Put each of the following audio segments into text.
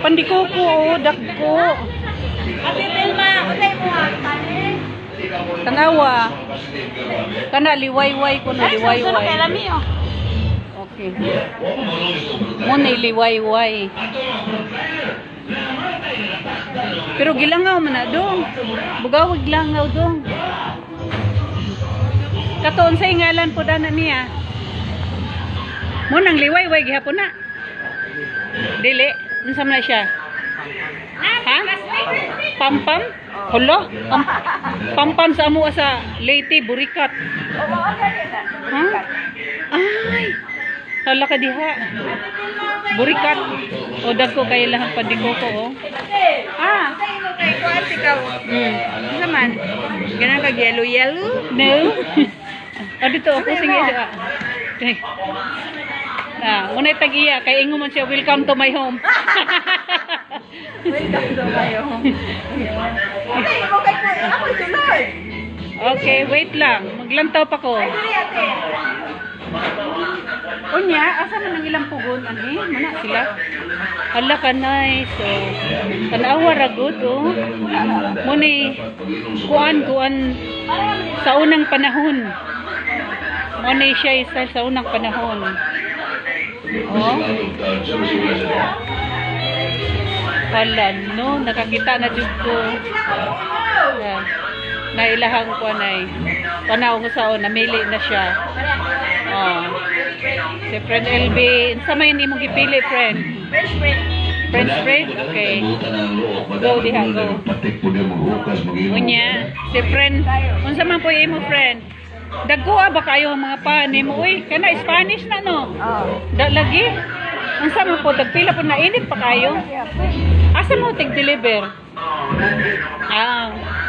Pandikoko, dako. Ate Telma, unay mo panin. Tanawa. Kana liwayway ko na Ay, susunod kay liwayway. Lami oh. Okay. Muna liwayway. Pero gilangaw man na dong. Bugawag langaw dong. Katoon sa ingalan po dana niya. Munang liwayway gihapon na. Dili, unsa man na siya? Ha? Pampam? Hala? Pampam sa amo sa Leyte, Burikat. Ha? Ay! Hala ka diha. Burikat. O dagko kay lahang pandikoko oh. Ah, Kay kuat ikaw. Unsa man? Ganang kag yellow. no. O dito ako sige diha. Okay. Unay tag-iya kay ingo man siya, welcome to my home. Welcome to my home. Okay, mo kay ko ako sulod. Okay, wait lang. Maglantaw pa ko. Dili ate. Unya, asa man ang ilang pugon ani? Mana sila? Hala ka nice. So, tanawa ra gud oh. Muni kuan sa unang panahon. Muni siya isa sa unang panahon. Oh. Hala no, nakakita na jud ko. Nailahang ko nay. Tanaw ko sa namili na siya. Oh. Si friend LB, sa may hindi mo gipili, friend? French bread? Okay. Go diha, go. Unya, si friend, unsa man po imo friend? Dagko ba kayo ang mga pani mo? Uy, kana Spanish na no? Da lagi? Unsa man po, dagpila po na init pa kayo? Asa mo tig-deliver?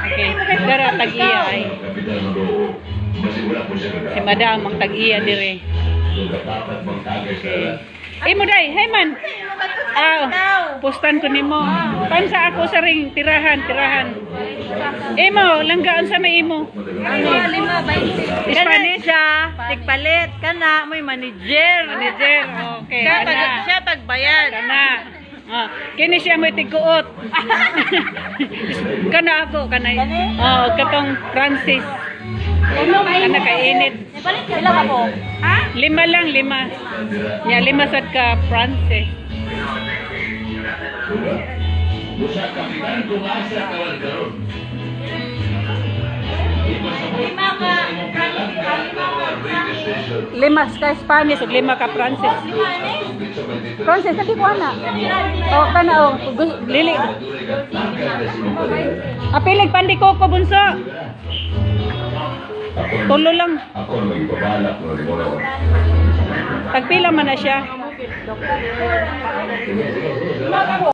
Okay. Dara tag-iya ay. Si madam ang tag-iya dire. Okay. Mo day, hey man. Postan ko nimo. Pansa ako sa ring tirahan. Imo, langgaan sa may imo. Ano 5.20. Spanish Tigpalit kana mo'y manager. Okay. Siya tagbayad. Kana. Kini siya may tiguot. Kana ako kanay. Katong Francis. Kana kainit. Ilang ako? Ha? 5 lang. Ya 5 sad ka Francis. Lima ka Spanish ug 5 ka Francis. Francis lagi ko ana. Kana lili. Apilig pandikoko bunso. Tulo lang. Tagpila man na siya.